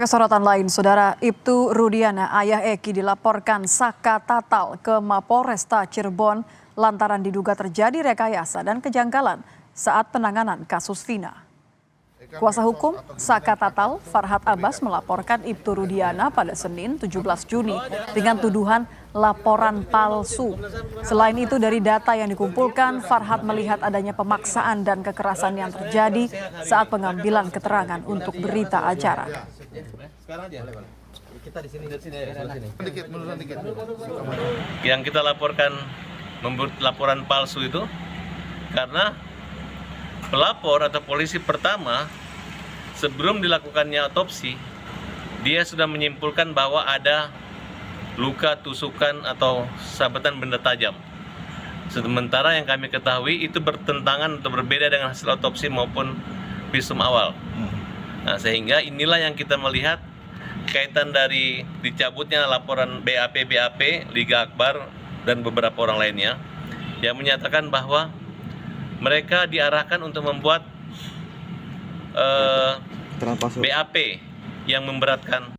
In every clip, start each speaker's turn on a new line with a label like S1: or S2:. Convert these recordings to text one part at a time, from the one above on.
S1: Kesorotan lain, Saudara Ibtu Rudiana, ayah Eki dilaporkan Saka Tatal ke Mapolresta Cirebon lantaran diduga terjadi rekayasa dan kejanggalan saat penanganan kasus Vina. Kuasa hukum Saka Tatal, Farhad Abbas melaporkan Ibtu Rudiana pada Senin 17 Juni dengan tuduhan laporan palsu. Selain itu dari data yang dikumpulkan, Farhad melihat adanya pemaksaan dan kekerasan yang terjadi saat pengambilan keterangan untuk berita acara.
S2: Yang kita laporkan membuat laporan palsu itu karena pelapor atau polisi pertama sebelum dilakukannya otopsi dia sudah menyimpulkan bahwa ada luka tusukan atau sabetan benda tajam. Sementara yang kami ketahui itu bertentangan atau berbeda dengan hasil otopsi maupun visum awal. Nah, sehingga inilah yang kita melihat kaitan dari dicabutnya laporan BAP Liga Akbar dan beberapa orang lainnya yang menyatakan bahwa mereka diarahkan untuk membuat BAP yang memberatkan.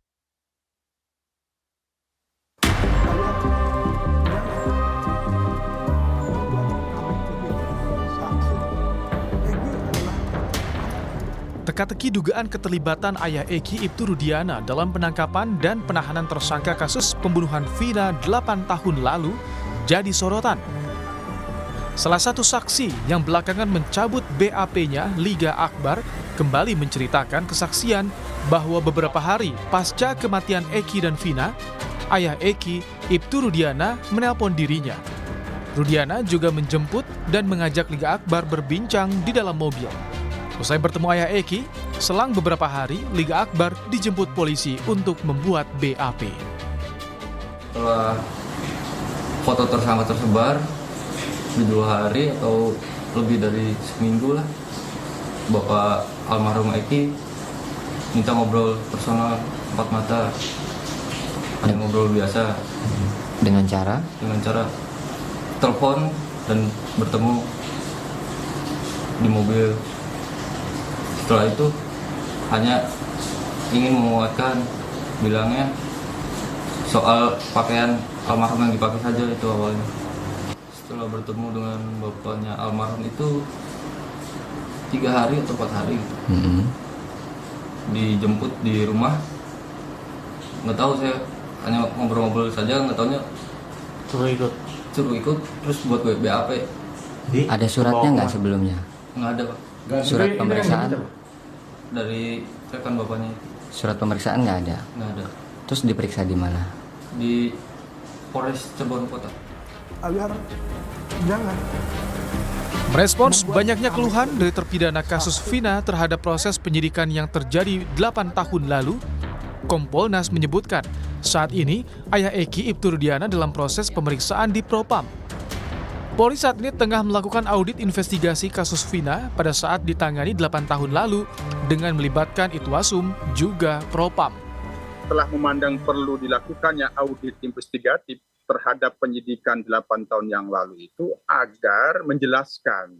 S3: Teka-teki dugaan keterlibatan ayah Eki Ibtu Rudiana dalam penangkapan dan penahanan tersangka kasus pembunuhan Vina 8 tahun lalu jadi sorotan. Salah satu saksi yang belakangan mencabut BAP-nya, Liga Akbar, kembali menceritakan kesaksian bahwa beberapa hari pasca kematian Eki dan Vina, ayah Eki, Ibtu Rudiana, menelpon dirinya. Rudiana juga menjemput dan mengajak Liga Akbar berbincang di dalam mobil. Usai bertemu ayah Eki, selang beberapa hari, Liga Akbar dijemput polisi untuk membuat BAP.
S4: Setelah foto tersangka tersebar di 2 hari atau lebih dari seminggu lah, Bapak almarhum Eki minta ngobrol personal 4 mata, hanya ngobrol biasa.
S5: Dengan cara
S4: telepon dan bertemu di mobil. Setelah itu hanya ingin menguatkan, bilangnya soal pakaian almarhum yang dipakai saja itu awalnya. Setelah bertemu dengan bapaknya almarhum itu 3 hari atau 4 hari gitu. Dijemput di rumah, nggak tahu, saya hanya ngobrol-ngobrol saja, nggak taunya suruh ikut terus buat BAP.
S5: Ada suratnya nggak sebelumnya?
S4: Nggak ada, Pak.
S5: Surat pemeriksaan
S4: Dari rekan bapaknya.
S5: Surat pemeriksaan nggak ada.
S4: Nggak ada.
S5: Terus diperiksa di mana?
S4: Di Polres Cirebon Kota.
S6: Agar jangan.
S3: Merespons banyaknya keluhan dari terpidana kasus Vina terhadap proses penyidikan yang terjadi 8 tahun lalu, Kompolnas menyebutkan saat ini ayah Eki Ibtu Rudiana dalam proses pemeriksaan di Propam. Polri saat ini tengah melakukan audit investigasi kasus Vina pada saat ditangani 8 tahun lalu dengan melibatkan Itwasum juga Propam.
S7: Telah memandang perlu dilakukannya audit investigatif terhadap penyidikan 8 tahun yang lalu itu agar menjelaskan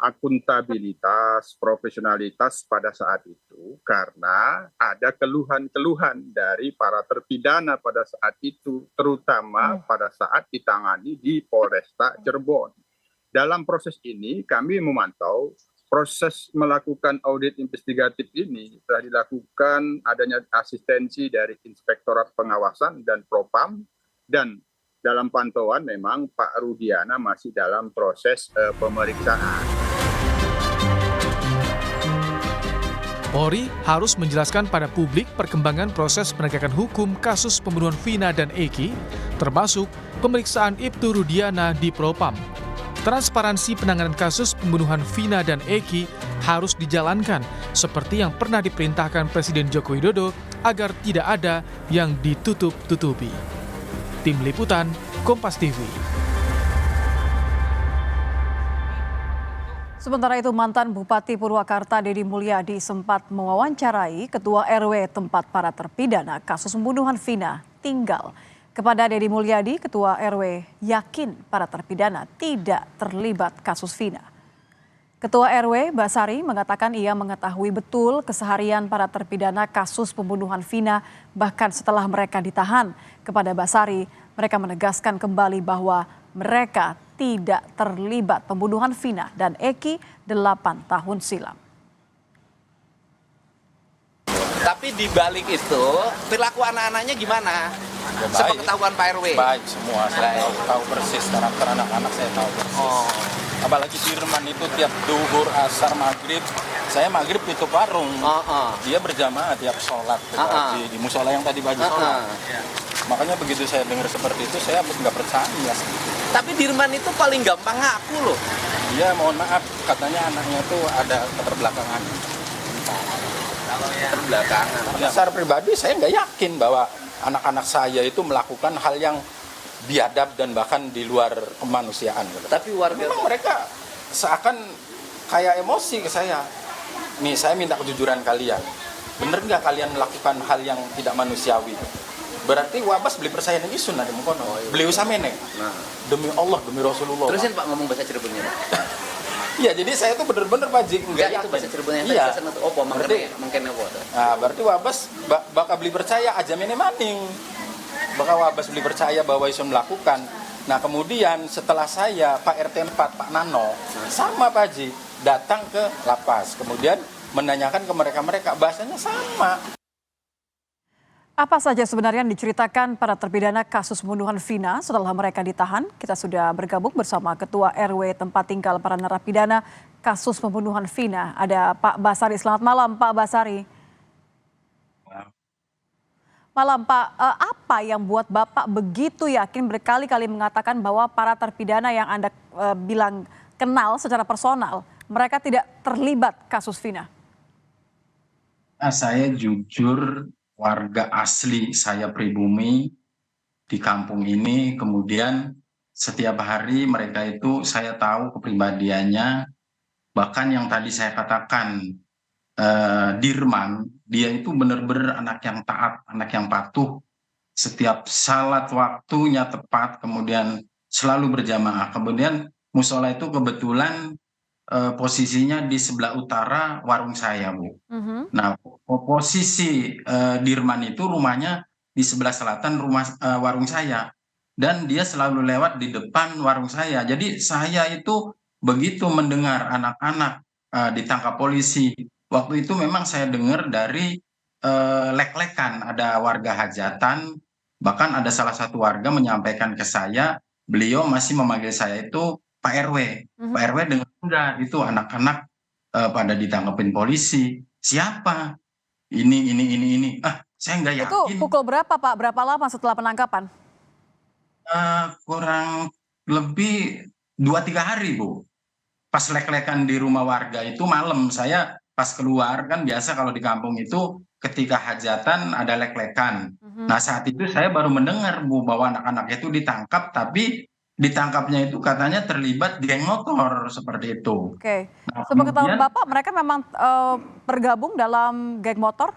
S7: akuntabilitas, profesionalitas pada saat itu, karena ada keluhan-keluhan dari para terpidana pada saat itu, terutama pada saat ditangani di Polresta Cirebon. Dalam proses ini kami memantau proses melakukan audit investigatif ini telah dilakukan adanya asistensi dari Inspektorat Pengawasan dan Propam, dan dalam pantauan memang Pak Rudiana masih dalam proses pemeriksaan.
S3: Polri harus menjelaskan pada publik perkembangan proses penegakan hukum kasus pembunuhan Vina dan Eki, termasuk pemeriksaan Ibtu Rudiana di Propam. Transparansi penanganan kasus pembunuhan Vina dan Eki harus dijalankan seperti yang pernah diperintahkan Presiden Joko Widodo agar tidak ada yang ditutup-tutupi. Tim Liputan, Kompas TV.
S1: Sementara itu, mantan Bupati Purwakarta Deddy Mulyadi sempat mewawancarai Ketua RW tempat para terpidana kasus pembunuhan Vina tinggal. Kepada Deddy Mulyadi, Ketua RW yakin para terpidana tidak terlibat kasus Vina. Ketua RW Basari mengatakan ia mengetahui betul keseharian para terpidana kasus pembunuhan Vina bahkan setelah mereka ditahan. Kepada Basari, mereka menegaskan kembali bahwa mereka tidak terlibat pembunuhan Vina dan Eki 8 tahun silam.
S8: Tapi di balik itu, perilaku anak-anaknya gimana?
S9: Ya,
S8: Sepengetahuan Pak RW?
S9: Baik semua, saya tahu persis karakter anak-anak, saya tahu persis.
S8: Oh.
S9: Apalagi Dirman itu tiap duhur, asar, maghrib, saya maghrib tutup warung. Dia berjamaah tiap sholat di musola yang tadi baju sholat. Makanya begitu saya dengar seperti itu, saya nggak percaya.
S8: Tapi Dirman itu paling gampang ngaku loh.
S9: Dia mohon maaf, katanya anaknya tuh ada keterbelakangan.
S8: Terbelakangan.
S9: Secara pribadi saya nggak yakin bahwa anak-anak saya itu melakukan hal yang biadab dan bahkan di luar kemanusiaan.
S8: Tapi warga
S9: memang mereka seakan kayak emosi ke saya. Nih saya minta kejujuran kalian. Bener nggak kalian melakukan hal yang tidak manusiawi? Berarti wabas beli percaya nih isun ada mengkono. Beli usamene.
S8: Nah.
S9: Demi Allah, demi Rasulullah.
S8: Terusin Pak ngomong bahasa Cirebonnya.
S9: Iya, jadi saya tuh bener-bener Pak Jik
S8: Enggak itu bahasa Cirebonnya.
S9: Iya.
S8: Opo mangkene apa?
S9: Nah, berarti wabas bakal beli percaya aja mene maning. Bakal wabas beli percaya bahwa isun melakukan. Nah, kemudian setelah saya Pak RT 4 Pak Nano sama Pak Haji datang ke lapas. Kemudian menanyakan ke mereka-mereka bahasanya sama.
S1: Apa saja sebenarnya yang diceritakan para terpidana kasus pembunuhan Vina setelah mereka ditahan? Kita sudah bergabung bersama Ketua RW tempat tinggal para narapidana kasus pembunuhan Vina. Ada Pak Basari. Selamat malam Pak Basari. Malam Pak, apa yang buat Bapak begitu yakin berkali-kali mengatakan bahwa para terpidana yang Anda bilang kenal secara personal, mereka tidak terlibat kasus Vina?
S10: Nah, saya jujur warga asli, saya pribumi di kampung ini, kemudian setiap hari mereka itu saya tahu kepribadiannya, bahkan yang tadi saya katakan Dirman, dia itu benar-benar anak yang taat, anak yang patuh, setiap salat waktunya tepat, kemudian selalu berjamaah. Kemudian musola itu kebetulan posisinya di sebelah utara warung saya, Bu. Nah, posisi Dirman itu rumahnya di sebelah selatan warung saya, dan dia selalu lewat di depan warung saya. Jadi saya itu begitu mendengar anak-anak ditangkap polisi, waktu itu memang saya dengar dari lek-lekan, ada warga hajatan, bahkan ada salah satu warga menyampaikan ke saya, beliau masih memanggil saya itu Pak RW. Pak RW dengar enggak itu anak-anak pada ditangkapin polisi. Siapa? Ini. Saya nggak yakin.
S1: Itu pukul berapa Pak? Berapa lama setelah penangkapan?
S10: Kurang lebih 2-3 hari, Bu. Pas lek-lekan di rumah warga itu malam, saya pas keluar, kan biasa kalau di kampung itu ketika hajatan ada lek-lekan. Nah, saat itu saya baru mendengar, Bu, bahwa anak-anak itu ditangkap, tapi ditangkapnya itu katanya terlibat geng motor seperti itu.
S1: Oke.
S10: Nah,
S1: Sepengetahuan
S10: kemudian
S1: Bapak, mereka memang bergabung dalam geng motor?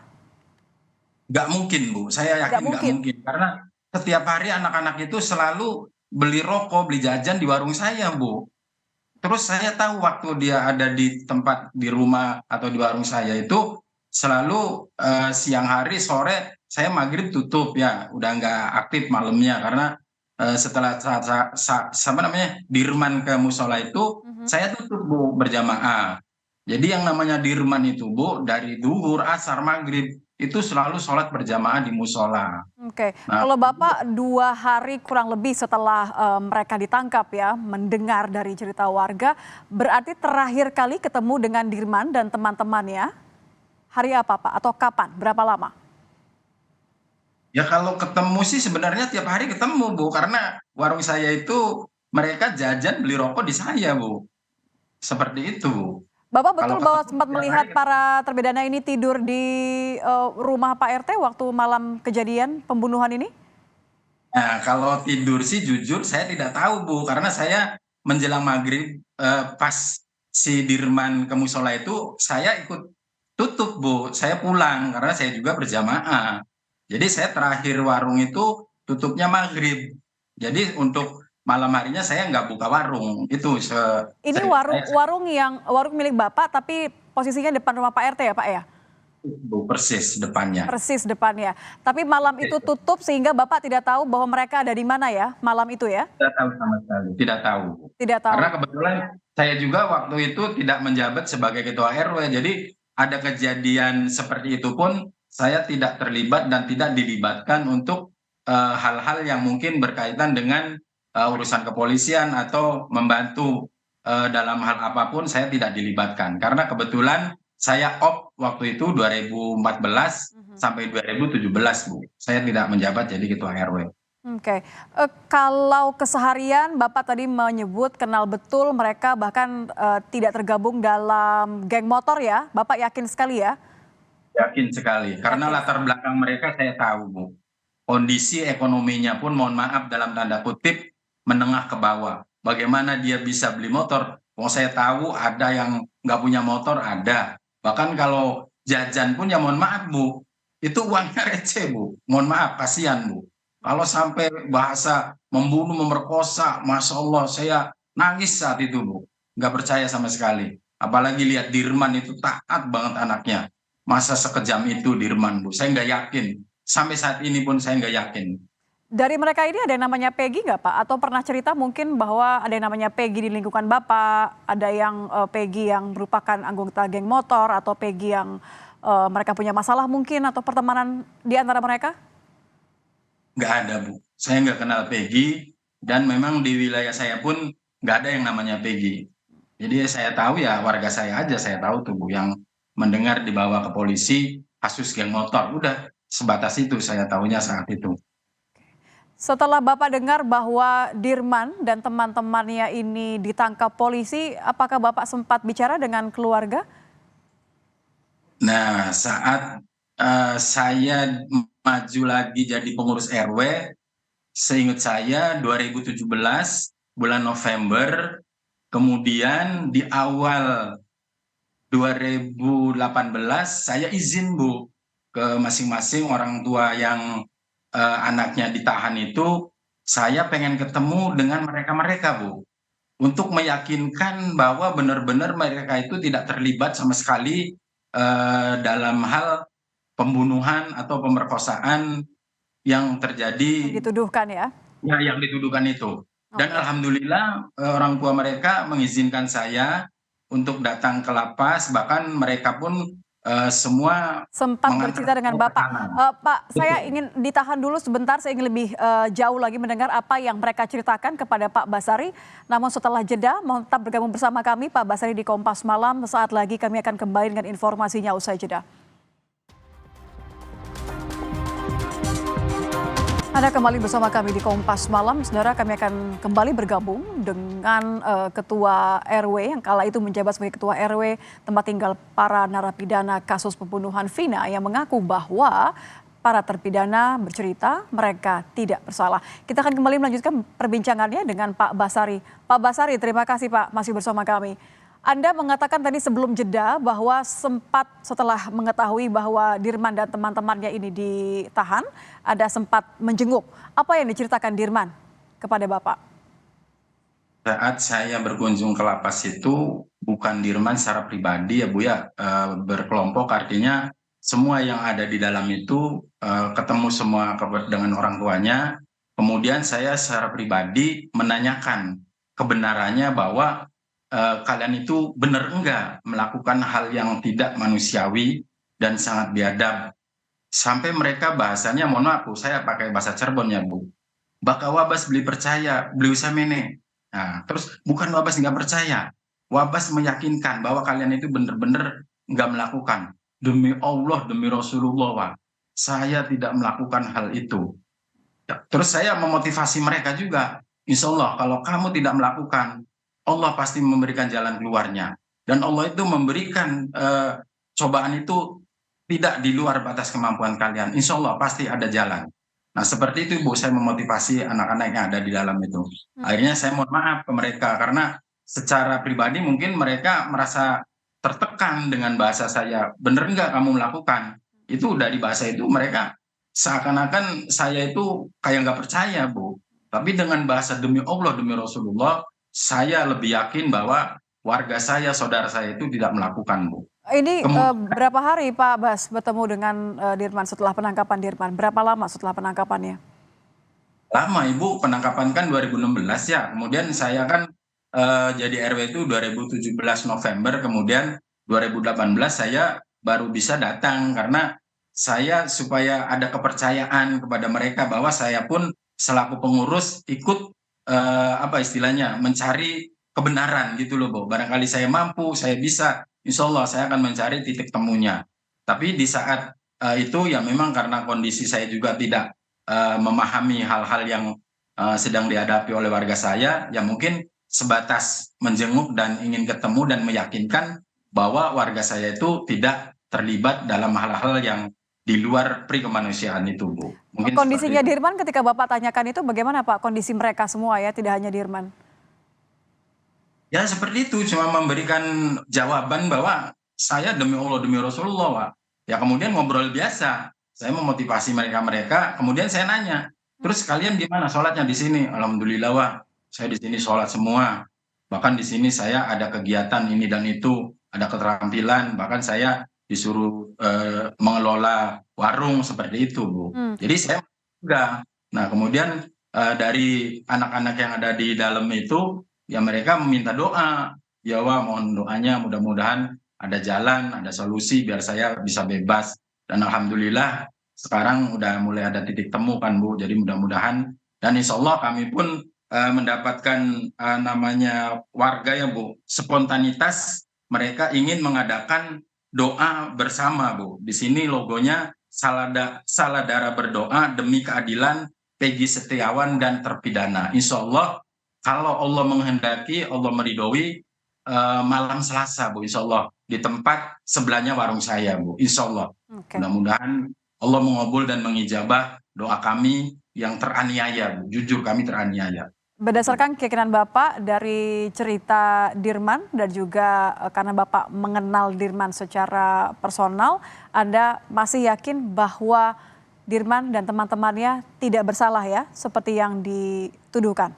S10: nggak mungkin, Bu. Saya yakin nggak mungkin. Karena setiap hari anak-anak itu selalu beli rokok, beli jajan di warung saya, Bu. Terus saya tahu waktu dia ada di tempat di rumah atau di warung saya itu selalu siang hari, sore, saya maghrib tutup ya, udah nggak aktif malamnya karena setelah Dirman ke musola itu saya tutup, Bu, berjamaah. Jadi yang namanya Dirman itu, Bu, dari duhur, asar, maghrib itu selalu sholat berjamaah di musola.
S1: Oke,
S10: Nah,
S1: kalau Bapak 2 hari kurang lebih setelah mereka ditangkap ya, mendengar dari cerita warga, berarti terakhir kali ketemu dengan Dirman dan teman-temannya, hari apa Pak? Atau kapan? Berapa lama?
S10: Ya kalau ketemu sih sebenarnya tiap hari ketemu, Bu, karena warung saya itu mereka jajan beli rokok di saya, Bu. Seperti itu, Bu.
S1: Bapak betul
S10: Kalau
S1: bahwa
S10: ketemu
S1: sempat
S10: tiap
S1: melihat
S10: hari,
S1: para terpidana ini tidur di rumah Pak RT waktu malam kejadian pembunuhan ini?
S10: Nah, kalau tidur sih jujur saya tidak tahu, Bu, karena saya menjelang maghrib pas si Dirman ke musola itu saya ikut tutup, Bu. Saya pulang karena saya juga berjamaah. Jadi saya terakhir warung itu tutupnya maghrib. Jadi untuk malam harinya saya nggak buka warung. Itu
S1: Ini warung milik Bapak tapi posisinya depan rumah Pak RT ya Pak ya?
S10: Bu, persis depannya.
S1: Persis depannya. Tapi malam itu tutup sehingga Bapak tidak tahu bahwa mereka ada di mana ya malam itu ya?
S10: Tidak tahu sama sekali, tidak tahu.
S1: Tidak tahu.
S10: Karena kebetulan saya juga waktu itu tidak menjabat sebagai ketua RW, jadi ada kejadian seperti itu pun saya tidak terlibat dan tidak dilibatkan untuk hal-hal yang mungkin berkaitan dengan urusan kepolisian atau membantu dalam hal apapun saya tidak dilibatkan. Karena kebetulan saya waktu itu 2014 sampai 2017 Bu. Saya tidak menjabat jadi ketua RW.
S1: Oke. Kalau keseharian Bapak tadi menyebut kenal betul mereka bahkan tidak tergabung dalam geng motor ya. Bapak yakin sekali ya?
S10: Yakin sekali. Karena latar belakang mereka saya tahu Bu. Kondisi ekonominya pun mohon maaf dalam tanda kutip menengah ke bawah. Bagaimana dia bisa beli motor? Mau saya tahu ada yang nggak punya motor ada. Bahkan kalau jajan pun ya mohon maaf Bu, itu uangnya receh Bu. Mohon maaf, kasihan Bu. Kalau sampai bahasa membunuh, memerkosa, Masya Allah saya nangis saat itu Bu. Nggak percaya sama sekali. Apalagi lihat Dirman itu taat banget anaknya. Masa sekejam itu Dirman Bu, saya nggak yakin. Sampai saat ini pun saya nggak yakin.
S1: Dari mereka ini ada yang namanya Peggy nggak Pak? Atau pernah cerita mungkin bahwa ada yang namanya Peggy di lingkungan Bapak, ada yang Peggy yang merupakan anggota geng motor, atau Peggy yang mereka punya masalah mungkin, atau pertemanan di antara mereka?
S10: Nggak ada Bu, saya nggak kenal Peggy, dan memang di wilayah saya pun nggak ada yang namanya Peggy. Jadi saya tahu ya warga saya aja, saya tahu tuh Bu, yang mendengar dibawa ke polisi kasus geng motor, udah sebatas itu saya tahunya saat itu.
S1: Setelah Bapak dengar bahwa Dirman dan teman-temannya ini ditangkap polisi, apakah Bapak sempat bicara dengan keluarga?
S10: Nah, saat saya maju lagi jadi pengurus RW, seingat saya 2017 bulan November, kemudian di awal 2018 saya izin Bu ke masing-masing orang tua yang anaknya ditahan itu, saya pengen ketemu dengan mereka Bu, untuk meyakinkan bahwa benar-benar mereka itu tidak terlibat sama sekali dalam hal pembunuhan atau pemerkosaan yang terjadi.
S1: Dituduhkan ya?
S10: Ya, yang dituduhkan itu. Dan alhamdulillah orang tua mereka mengizinkan saya untuk datang ke lapas, bahkan mereka pun semua
S1: sempat bercerita dengan Bapak. Pak, saya ingin ditahan dulu sebentar, saya ingin lebih jauh lagi mendengar apa yang mereka ceritakan kepada Pak Basari. Namun setelah jeda, mohon tetap bergabung bersama kami Pak Basari di Kompas Malam. Saat lagi kami akan kembali dengan informasinya usai jeda. Anda kembali bersama kami di Kompas Malam. Saudara, kami akan kembali bergabung dengan Ketua RW yang kala itu menjabat sebagai Ketua RW tempat tinggal para narapidana kasus pembunuhan Vina, yang mengaku bahwa para terpidana bercerita mereka tidak bersalah. Kita akan kembali melanjutkan perbincangannya dengan Pak Basari. Pak Basari, terima kasih Pak masih bersama kami. Anda mengatakan tadi sebelum jeda bahwa sempat setelah mengetahui bahwa Dirman dan teman-temannya ini ditahan, ada sempat menjenguk. Apa yang diceritakan Dirman kepada Bapak?
S10: Saat saya berkunjung ke lapas itu, bukan Dirman secara pribadi ya Bu ya, berkelompok, artinya semua yang ada di dalam itu ketemu semua dengan orang tuanya. Kemudian saya secara pribadi menanyakan kebenarannya bahwa kalian itu benar enggak melakukan hal yang tidak manusiawi dan sangat biadab. Sampai mereka bahasanya, mohon maaf Bu, saya pakai bahasa Cirebon ya Bu, baka wabas beli percaya, beli usah mene. Nah, terus bukan wabas nggak percaya, wabas meyakinkan bahwa kalian itu benar-benar nggak melakukan. Demi Allah, demi Rasulullah, Wak, saya tidak melakukan hal itu. Terus saya memotivasi mereka juga, insya Allah kalau kamu tidak melakukan, Allah pasti memberikan jalan keluarnya. Dan Allah itu memberikan cobaan itu tidak di luar batas kemampuan kalian. Insya Allah pasti ada jalan. Nah seperti itu Bu, saya memotivasi anak-anak yang ada di dalam itu. Akhirnya saya mohon maaf ke mereka, karena secara pribadi mungkin mereka merasa tertekan dengan bahasa saya. Bener nggak kamu melakukan? Itu dari bahasa itu mereka seakan-akan saya itu kayak nggak percaya Bu. Tapi dengan bahasa demi Allah, demi Rasulullah, saya lebih yakin bahwa warga saya, saudara saya itu tidak melakukan, Bu.
S1: Ini berapa hari Pak Bas bertemu dengan Dirman setelah penangkapan Dirman? Berapa lama setelah penangkapannya?
S10: Lama Ibu, penangkapan kan 2016 ya. Kemudian saya kan jadi RW itu 2017 November, kemudian 2018 saya baru bisa datang karena saya supaya ada kepercayaan kepada mereka bahwa saya pun selaku pengurus ikut apa istilahnya mencari kebenaran gitu loh, Bu. Barangkali saya mampu, saya bisa, insya Allah saya akan mencari titik temunya. Tapi di saat itu ya memang karena kondisi saya juga tidak memahami hal-hal yang sedang dihadapi oleh warga saya, ya mungkin sebatas menjenguk dan ingin ketemu dan meyakinkan bahwa warga saya itu tidak terlibat dalam hal-hal yang di luar prikemanusiaan itu, Bu. Mungkin
S1: Kondisinya
S10: seperti itu.
S1: Dirman ketika Bapak tanyakan itu bagaimana Pak? Kondisi mereka semua ya, tidak hanya Dirman.
S10: Ya seperti itu, cuma memberikan jawaban bahwa saya demi Allah, demi Rasulullah, Pak. Ya kemudian ngobrol biasa. Saya memotivasi mereka, kemudian saya nanya, terus kalian gimana sholatnya di sini? Alhamdulillah, Wah, saya di sini sholat semua. Bahkan di sini saya ada kegiatan ini dan itu, ada keterampilan, bahkan saya disuruh mengelola warung seperti itu, Bu. Jadi saya juga. Nah, kemudian dari anak-anak yang ada di dalam itu, ya mereka meminta doa. Ya Wah, mohon doanya mudah-mudahan ada jalan, ada solusi biar saya bisa bebas. Dan alhamdulillah sekarang udah mulai ada titik temu kan, Bu. Jadi mudah-mudahan dan insya Allah kami pun mendapatkan namanya warga ya, Bu. Spontanitas mereka ingin mengadakan doa bersama, Bu. Di sini logonya Saladara berdoa demi keadilan Peggy Setiawan dan terpidana. Insya Allah kalau Allah menghendaki, Allah meridhoi, malam Selasa, Bu, insya Allah di tempat sebelahnya warung saya, Bu, insya Allah. Mudah-mudahan Allah mengabul dan mengijabah doa kami yang teraniaya, Bu. Jujur kami teraniaya.
S1: Berdasarkan keyakinan Bapak dari cerita Dirman dan juga karena Bapak mengenal Dirman secara personal, Anda masih yakin bahwa Dirman dan teman-temannya tidak bersalah ya, seperti yang dituduhkan?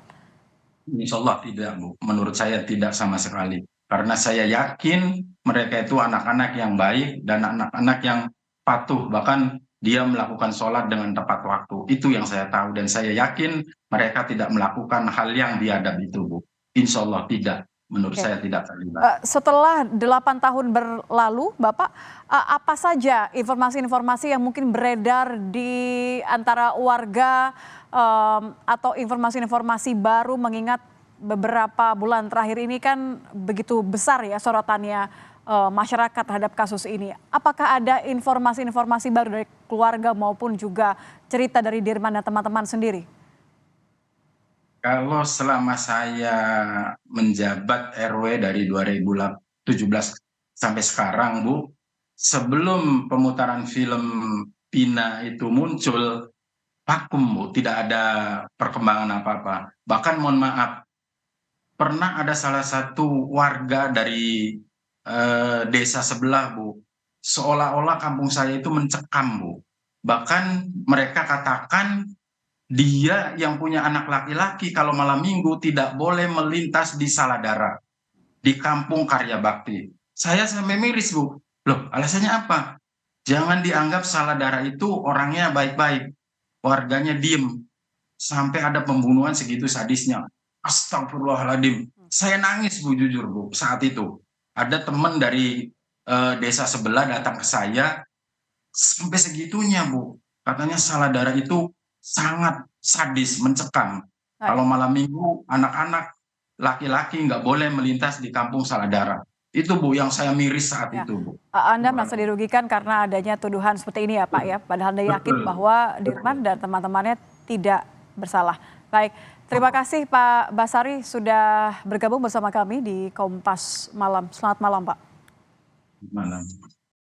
S10: Insya Allah tidak, Bu. Menurut saya tidak sama sekali. Karena saya yakin mereka itu anak-anak yang baik dan anak-anak yang patuh. Bahkan dia melakukan sholat dengan tepat waktu. Itu yang saya tahu. Dan saya yakin mereka tidak melakukan hal yang biadab itu, Bu. Insya Allah tidak. Menurut saya tidak terlibat.
S1: Setelah 8 tahun berlalu, Bapak, apa saja informasi-informasi yang mungkin beredar di antara warga atau informasi-informasi baru mengingat beberapa bulan terakhir ini kan begitu besar ya sorotannya masyarakat terhadap kasus ini. Apakah ada informasi-informasi baru dari keluarga maupun juga cerita dari Dirman dan teman-teman sendiri?
S10: Kalau selama saya menjabat RW dari 2017 sampai sekarang, Bu, sebelum pemutaran film Pina itu muncul, vakum, Bu, tidak ada perkembangan apa-apa. Bahkan mohon maaf, pernah ada salah satu warga dari desa sebelah, Bu, seolah-olah kampung saya itu mencekam, Bu. Bahkan mereka katakan dia yang punya anak laki-laki kalau malam minggu tidak boleh melintas di Saladara, di kampung Karya Bakti. Saya sampai miris, Bu. Loh, alasannya apa? Jangan dianggap Saladara itu orangnya baik-baik. Warganya diem sampai ada pembunuhan segitu sadisnya. Astagfirullahaladzim. Saya nangis, Bu, jujur, Bu, saat itu. Ada teman dari desa sebelah datang ke saya sampai segitunya, Bu. Katanya Saladara itu sangat sadis, mencekam. Kalau malam minggu anak-anak laki-laki nggak boleh melintas di kampung Saladara. Itu, Bu, yang saya miris saat itu, Bu.
S1: Anda merasa dirugikan karena adanya tuduhan seperti ini ya, Pak ya. Padahal Anda yakin bahwa Dirman dan teman-temannya tidak bersalah. Baik, terima kasih Pak Basari sudah bergabung bersama kami di Kompas Malam. Selamat malam, Pak.
S10: Malam.